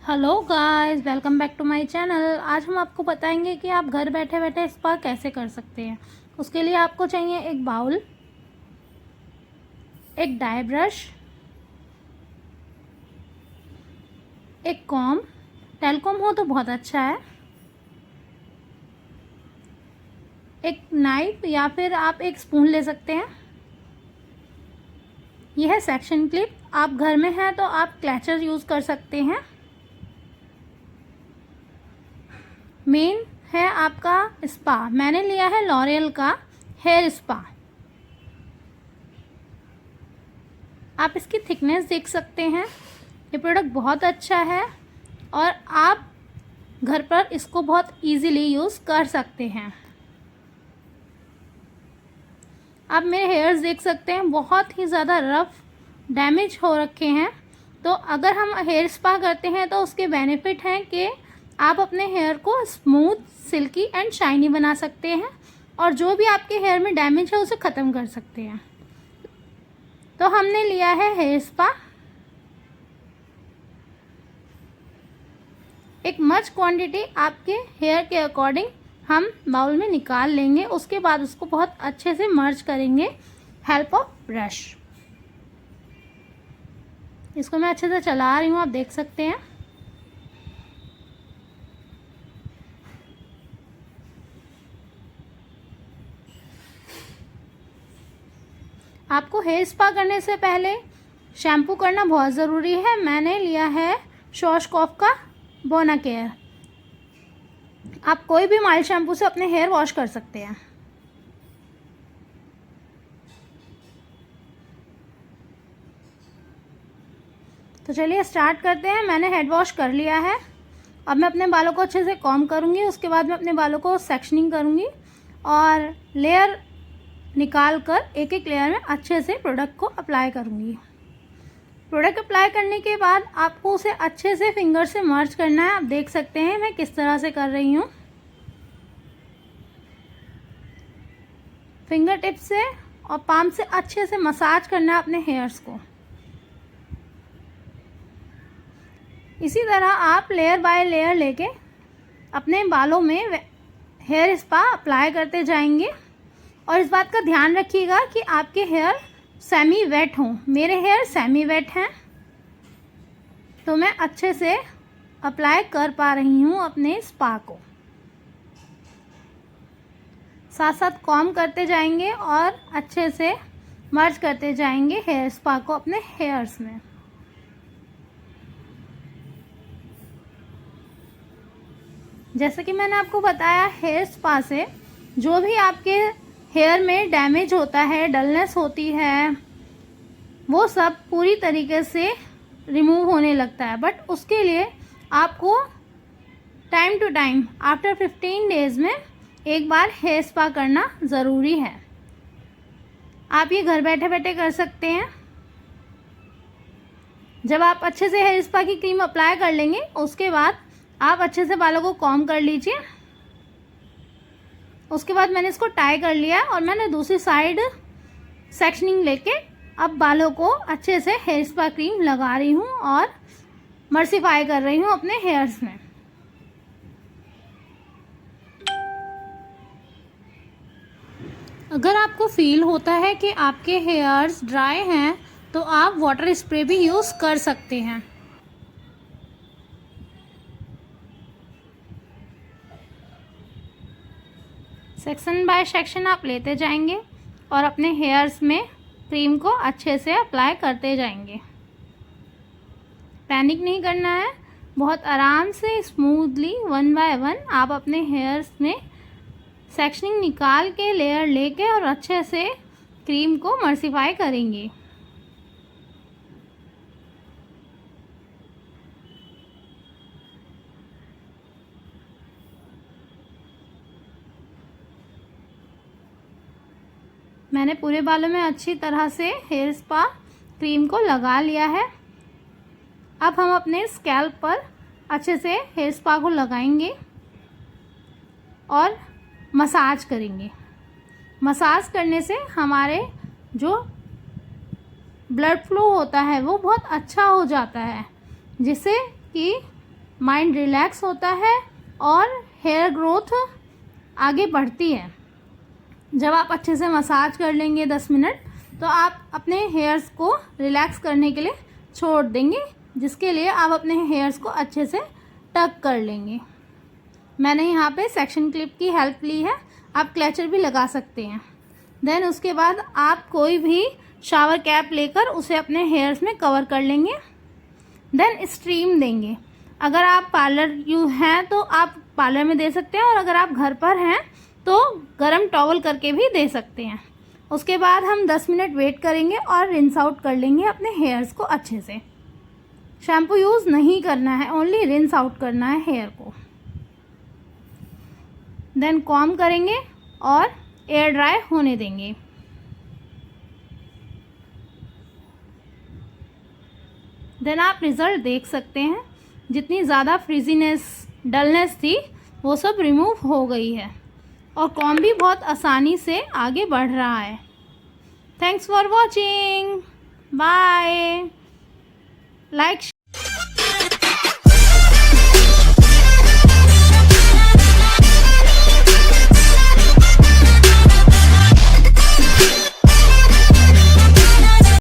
Hello guys, welcome back to my channel. आज हम आपको बताएंगे कि आप घर बैठे बैठे स्पा कैसे कर सकते हैं। उसके लिए आपको चाहिए एक बाउल, एक डाई ब्रश, एक कॉम, टेलकॉम हो तो बहुत अच्छा है, एक नाइफ या फिर आप एक स्पून ले सकते हैं। यह है सेक्शन क्लिप। आप घर में हैं तो आप क्लैचर यूज़ कर सकते हैं। मेन है आपका स्पा। मैंने लिया है लॉरियल का हेयर स्पा। आप इसकी थिकनेस देख सकते हैं। ये प्रोडक्ट बहुत अच्छा है और आप घर पर इसको बहुत इजीली यूज़ कर सकते हैं। आप मेरे हेयर्स देख सकते हैं, बहुत ही ज़्यादा रफ डैमेज हो रखे हैं। तो अगर हम हेयर स्पा करते हैं तो उसके बेनिफिट हैं कि आप अपने हेयर को स्मूथ, सिल्की एंड शाइनी बना सकते हैं और जो भी आपके हेयर में डैमेज है उसे ख़त्म कर सकते हैं। तो हमने लिया है हेयर स्पा। एक मच क्वांटिटी आपके हेयर के अकॉर्डिंग हम बाउल में निकाल लेंगे। उसके बाद उसको बहुत अच्छे से मर्ज करेंगे हेल्प ऑफ ब्रश। इसको मैं अच्छे से चला रही हूँ, आप देख सकते हैं। आपको हेयर स्पा करने से पहले शैम्पू करना बहुत ज़रूरी है। मैंने लिया है शॉशकॉफ का बोनाकेयर। आप कोई भी माइल्ड शैम्पू से अपने हेयर वॉश कर सकते हैं। तो चलिए स्टार्ट करते हैं। मैंने हेड वॉश कर लिया है। अब मैं अपने बालों को अच्छे से कॉम्ब करूँगी। उसके बाद मैं अपने बालों को सेक्शनिंग करूँगी और लेयर निकाल कर एक एक लेयर में अच्छे से प्रोडक्ट को अप्लाई करूँगी। प्रोडक्ट अप्लाई करने के बाद आपको उसे अच्छे से फिंगर से मर्ज करना है। आप देख सकते हैं मैं किस तरह से कर रही हूँ। फिंगर टिप से और पाम से अच्छे से मसाज करना है अपने हेयर्स को। इसी तरह आप लेयर बाय लेयर लेके अपने बालों में हेयर स्पा अप्लाई करते जाएंगे। और इस बात का ध्यान रखिएगा कि आपके हेयर सेमी वेट हों। मेरे हेयर सेमी वेट हैं तो मैं अच्छे से अप्लाई कर पा रही हूँ अपने स्पा को। साथ साथ कॉम्ब करते जाएंगे और अच्छे से मर्ज करते जाएंगे हेयर स्पा को अपने हेयर्स में। जैसे कि मैंने आपको बताया, हेयर स्पा से जो भी आपके हेयर में डैमेज होता है, डलनेस होती है, वो सब पूरी तरीके से रिमूव होने लगता है। बट उसके लिए आपको time to time after 15 days में एक बार हेयर स्पा करना ज़रूरी है। आप ये घर बैठे बैठे कर सकते हैं। जब आप अच्छे से हेयर स्पा की क्रीम अप्लाई कर लेंगे उसके बाद आप अच्छे से बालों को कॉम्ब कर लीजिए। उसके बाद मैंने इसको टाई कर लिया और मैंने दूसरी साइड सेक्शनिंग लेके अब बालों को अच्छे से हेयर स्पा क्रीम लगा रही हूँ और मर्सिफाई कर रही हूँ अपने हेयर्स में। अगर आपको फील होता है कि आपके हेयर्स ड्राई हैं तो आप वाटर स्प्रे भी यूज़ कर सकते हैं। सेक्शन बाय सेक्शन आप लेते जाएंगे और अपने हेयर्स में क्रीम को अच्छे से अप्लाई करते जाएंगे। पैनिक नहीं करना है, बहुत आराम से स्मूथली वन बाय वन आप अपने हेयर्स में सेक्शनिंग निकाल के लेयर लेके और अच्छे से क्रीम को मर्सिफाई करेंगे। मैंने पूरे बालों में अच्छी तरह से हेयर स्पा क्रीम को लगा लिया है। अब हम अपने स्कैल्प पर अच्छे से हेयर स्पा को लगाएंगे और मसाज करेंगे। मसाज करने से हमारे जो ब्लड फ्लो होता है वो बहुत अच्छा हो जाता है, जिससे कि माइंड रिलैक्स होता है और हेयर ग्रोथ आगे बढ़ती है। जब आप अच्छे से मसाज कर लेंगे 10 मिनट, तो आप अपने हेयर्स को रिलैक्स करने के लिए छोड़ देंगे, जिसके लिए आप अपने हेयर्स को अच्छे से टक कर लेंगे। मैंने यहाँ पे सेक्शन क्लिप की हेल्प ली है, आप क्लचर भी लगा सकते हैं। देन उसके बाद आप कोई भी शावर कैप लेकर उसे अपने हेयर्स में कवर कर लेंगे। देन स्ट्रीम देंगे। अगर आप पार्लर यू हैं तो आप पार्लर में दे सकते हैं, और अगर आप घर पर हैं तो गरम टॉवल करके भी दे सकते हैं। उसके बाद हम 10 मिनट वेट करेंगे और रिंस आउट कर लेंगे अपने हेयर्स को अच्छे से। शैम्पू यूज़ नहीं करना है, ओनली रिंस आउट करना है हेयर को। देन कॉम करेंगे और एयर ड्राई होने देंगे। देन आप रिज़ल्ट देख सकते हैं, जितनी ज़्यादा फ्रिजीनेस, डलनेस थी वो सब रिमूव हो गई है, और कॉम भी बहुत आसानी से आगे बढ़ रहा है। Thanks for watching, bye. Like